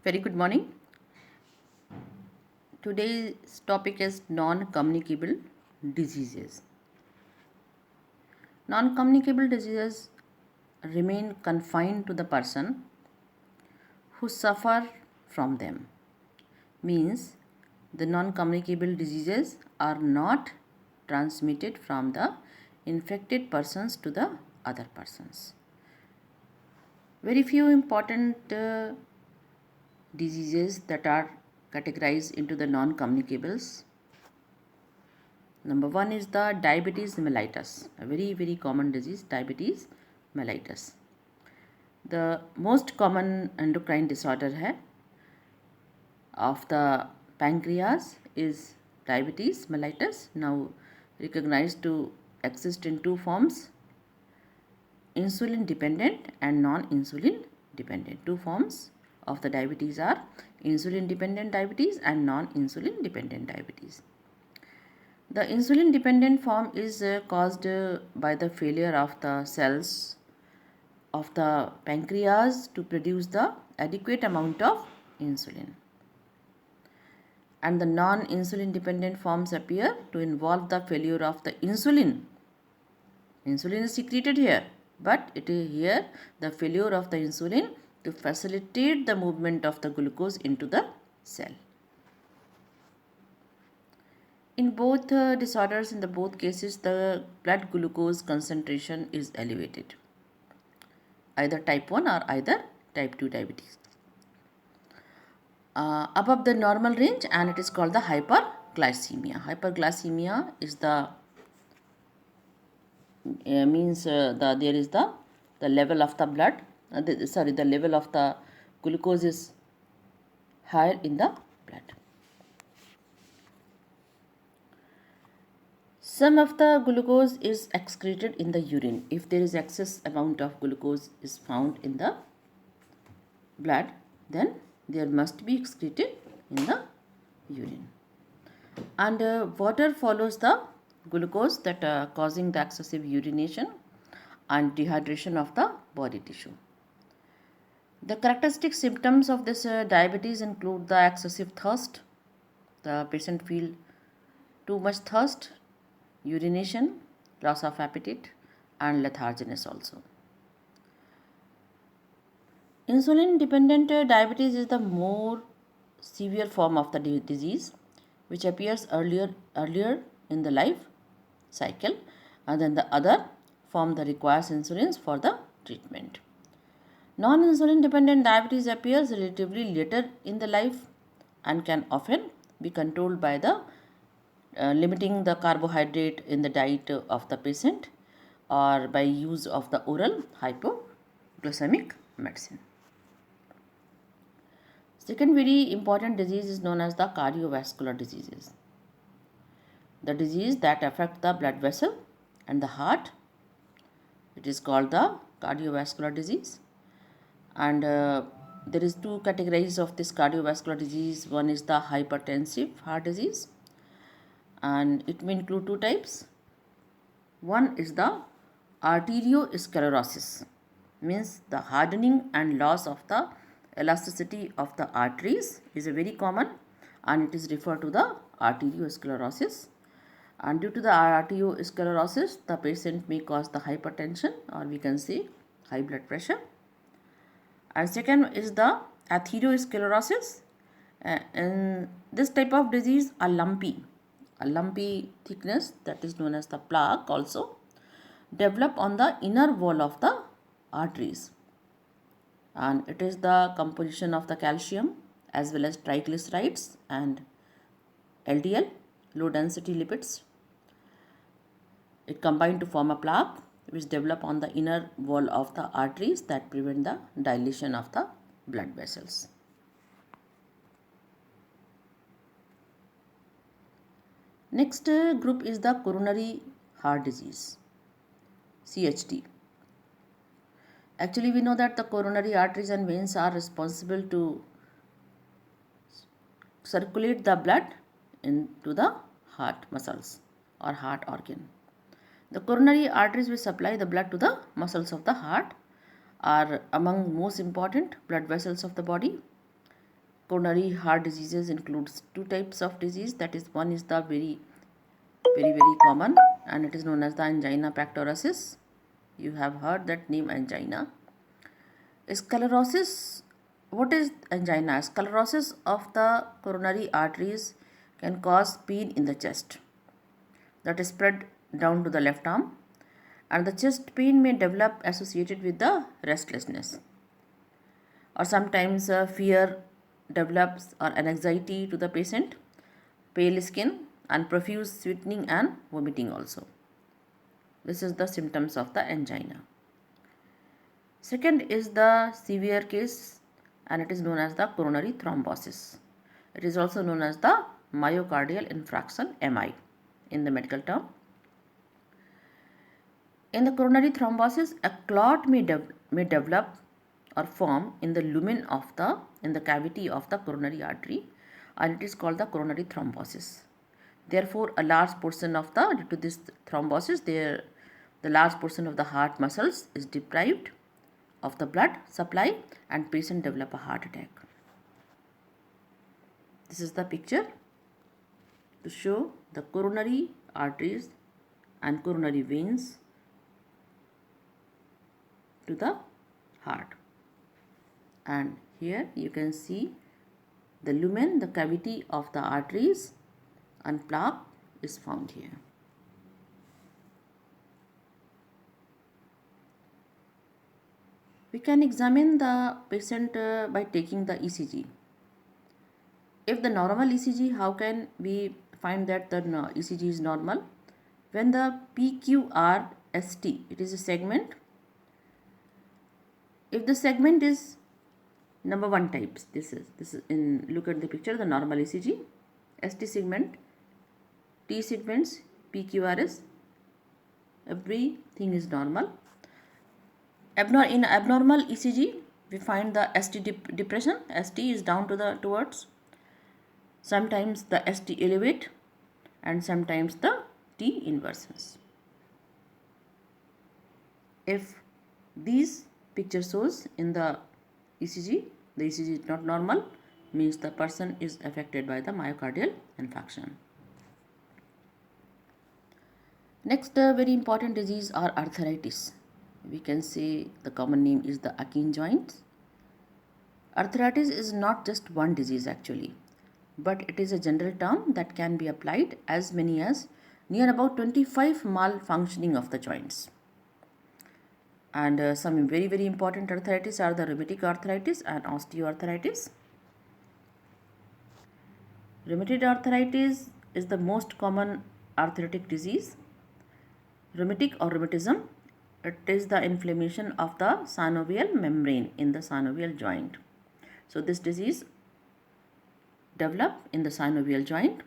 Very good morning. Today's topic is non-communicable diseases. Non-communicable diseases remain confined to the person who suffer from them. Means the non-communicable diseases are not transmitted from the infected persons to the other persons. Very few important diseases that are categorized into the non-communicables. Number one is the diabetes mellitus, a very common disease, diabetes mellitus. The most common endocrine disorder of the pancreas is diabetes mellitus, now recognized to exist in two forms, insulin dependent and non-insulin dependent. Two forms of the diabetes are insulin dependent diabetes and non-insulin dependent diabetes. The insulin dependent form is caused by the failure of the cells of the pancreas to produce the adequate amount of insulin. And the non-insulin dependent forms appear to involve the failure of the insulin. Insulin is secreted here, but it is here the failure of the insulin to facilitate the movement of the glucose into the cell. In both disorders, in the both cases, the blood glucose concentration is elevated, either type 1 or either type 2 diabetes. Above the normal range, and it is called the hyperglycemia. Hyperglycemia is the there is the level of the blood, the level of the glucose is higher in the blood. Some of the glucose is excreted in the urine. If there is excess amount of glucose is found in the blood, then there must be excreted in the urine. And water follows the glucose, that causing the excessive urination and dehydration of the body tissue. The characteristic symptoms of this diabetes include the excessive thirst. The patient feel too much thirst, urination, loss of appetite, and letharginess also. Insulin dependent diabetes is the more severe form of the disease, which appears earlier in the life cycle, and then the other form that requires insulin for the treatment. Non-insulin dependent diabetes appears relatively later in the life and can often be controlled by the limiting the carbohydrate in the diet of the patient or by use of the oral hypoglycemic medicine. Second very important disease is known as the cardiovascular diseases. The disease that affect the blood vessel and the heart, it is called the cardiovascular disease. And there is two categories of this cardiovascular disease. One is the hypertensive heart disease, and it may include two types. One is the arteriosclerosis, means the hardening and loss of the elasticity of the arteries is a very common, and it is referred to the arteriosclerosis. And due to the arteriosclerosis, the patient may cause the hypertension, or we can say high blood pressure. And second is the atherosclerosis. In this type of disease, a lumpy thickness, that is known as the plaque, also develop on the inner wall of the arteries, and it is the composition of the calcium as well as triglycerides and LDL, low density lipids. It combine to form a plaque which develop on the inner wall of the arteries that prevent the dilation of the blood vessels. Next group is the coronary heart disease, CHD. Actually, we know that the coronary arteries and veins are responsible to circulate the blood into the heart muscles or heart organ. The coronary arteries which supply the blood to the muscles of the heart are among most important blood vessels of the body. coronary heart diseases includes two types of disease. That is, one is the very common, and it is known as the angina pectoris. You have heard that name, angina. Sclerosis. What is angina? Sclerosis of the coronary arteries can cause pain in the chest that is spread down to the left arm, and the chest pain may develop associated with the restlessness, or sometimes fear develops or an anxiety to the patient, pale skin and profuse sweating and vomiting also. This is the symptoms of the angina. Second is the severe case, and it is known as the coronary thrombosis. It is also known as the myocardial infarction, MI in the medical term. In the coronary thrombosis, a clot may develop or form in the lumen of in the cavity of the coronary artery, and it is called the coronary thrombosis. Therefore, a large portion of due to this thrombosis, the large portion of the heart muscles is deprived of the blood supply, and patient develop a heart attack. This is the picture to show the coronary arteries and coronary veins to the heart. And here you can see the lumen, the cavity of the arteries, and plaque is found here. We can examine the patient by taking the ECG. If the normal ECG, how can we find that the ECG is normal? When the PQRST, it is a segment. If the segment is number 1 types, this is in, look at the picture, the normal ECG, ST segment, T segments, PQRS, everything is normal. In abnormal ECG, we find the ST depression. ST is down to towards. Sometimes the ST elevate, and sometimes the T inversions. If these picture shows in the ECG is not normal, means the person is affected by the myocardial infarction. Next very important disease are arthritis. We can say the common name is the Achene joints. Arthritis is not just one disease actually, but it is a general term that can be applied as many as near about 25 malfunctioning of the joints. And some very important arthritis are the rheumatic arthritis and osteoarthritis. Rheumatoid arthritis is the most common arthritic disease. Rheumatic or rheumatism, it is the inflammation of the synovial membrane in the synovial joint. So this disease develop in the synovial joint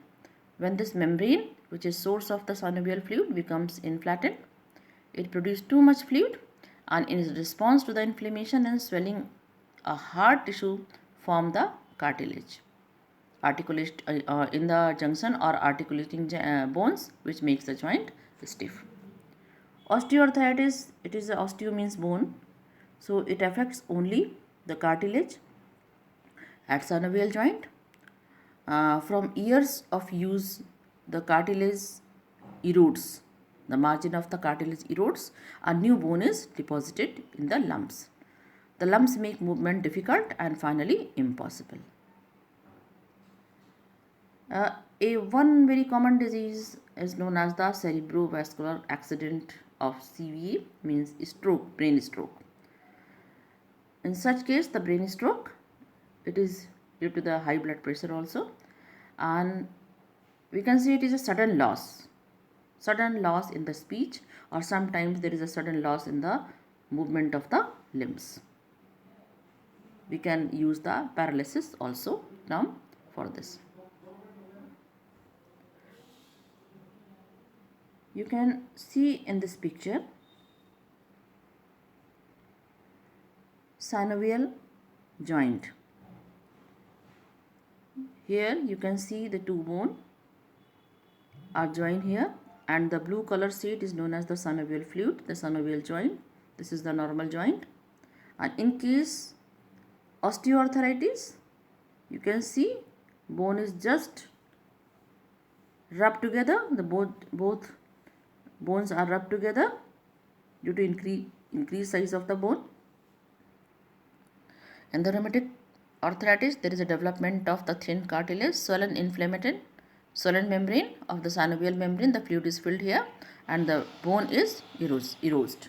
when this membrane, which is source of the synovial fluid, becomes inflated. It produces too much fluid, and in response to the inflammation and swelling, a hard tissue form the cartilage in the junction or articulating bones, which makes the joint stiff. Osteoarthritis, it is osteo means bone, so it affects only the cartilage at synovial joint. From years of use, the cartilage erodes, the margin of the cartilage erodes, a new bone is deposited in the lumps. The lumps make movement difficult and finally impossible. One very common disease is known as the cerebrovascular accident of CVA, means stroke, brain stroke. In such case, the brain stroke, it is due to the high blood pressure also, and we can say it is a sudden loss in the speech, or sometimes there is a sudden loss in the movement of the limbs. We can use the paralysis also term for this. You can see in this picture synovial joint. Here you can see the two bones are joined here, and the blue color sheet is known as the synovial fluid, the synovial joint. This is the normal joint. And in case osteoarthritis, You can see bone is just rubbed together. The both bones are rubbed together due to increased size of the bone. In the rheumatic arthritis, there is a development of the thin cartilage, swollen membrane of the synovial membrane. The fluid is filled here and the bone is eroded.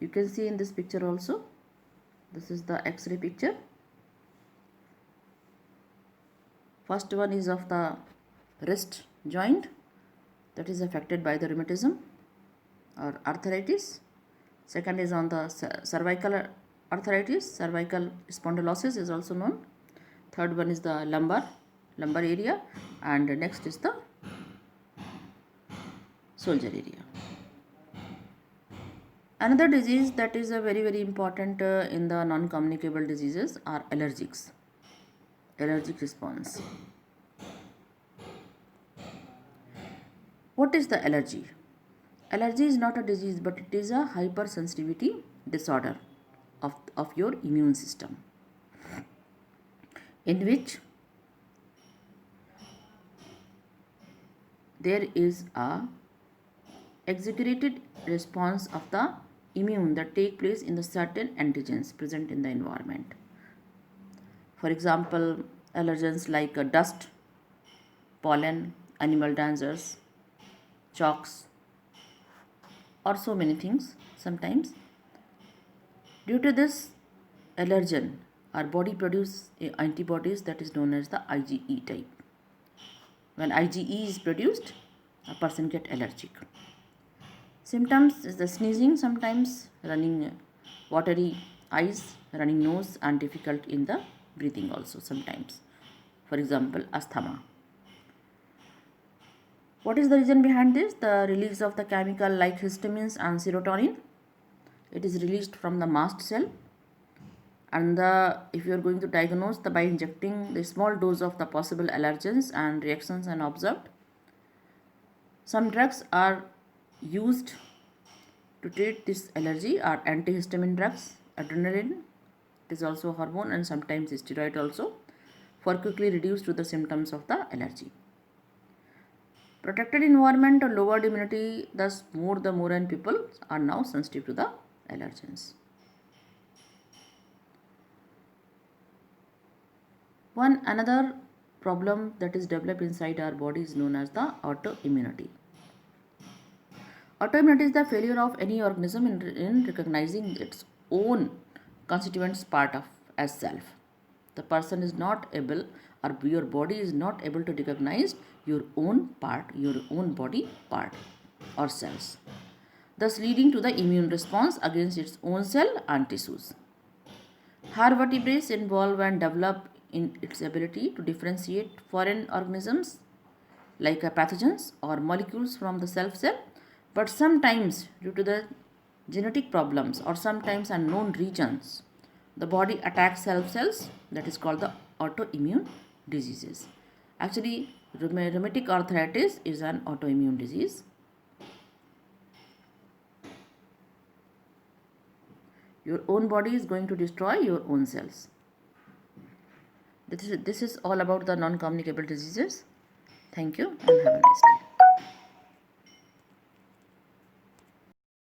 You can see in this picture also. This is the X-ray picture. First one is of the wrist joint that is affected by the rheumatism or arthritis. Second is on the cervical arthritis, cervical spondylosis is also known. Third one is the lumbar area, and next is the shoulder area. Another disease that is a very important in the non-communicable diseases are allergic response. What is the allergy? Allergy is not a disease, but it is a hypersensitivity disorder of your immune system, in which there is a exaggerated response of the immune that take place in the certain antigens present in the environment. For example, allergens like dust, pollen, animal dancers, chalks, or so many things. Sometimes due to this allergen, our body produces antibodies that is known as the IgE type. When IgE is produced, a person get allergic. Symptoms is the sneezing, sometimes running watery eyes, running nose, and difficult in the breathing also sometimes. For example, asthma. What is the reason behind this? The release of the chemical like histamines and serotonin. It is released from the mast cell, and if you are going to diagnose by injecting the small dose of the possible allergens and reactions and observed. Some drugs are used to treat this allergy are antihistamine drugs, adrenaline, it is also a hormone, and sometimes steroid also, for quickly reduce to the symptoms of the allergy. Protected environment or lowered immunity, thus more and people are now sensitive to the allergens. Another problem that is developed inside our body is known as the autoimmunity. Autoimmunity is the failure of any organism in recognizing its own constituents part of as self. The person is not able, or your body is not able to recognize your own part, your own body part or cells, thus leading to the immune response against its own cell and tissues. Higher vertebrates involve and develop in its ability to differentiate foreign organisms like pathogens or molecules from the self cell, but sometimes due to the genetic problems or sometimes unknown regions, the body attacks self cells, that is called the autoimmune diseases. Actually, rheumatic arthritis is an autoimmune disease. Your own body is going to destroy your own cells. This is all about the non-communicable diseases. Thank you and have a nice day.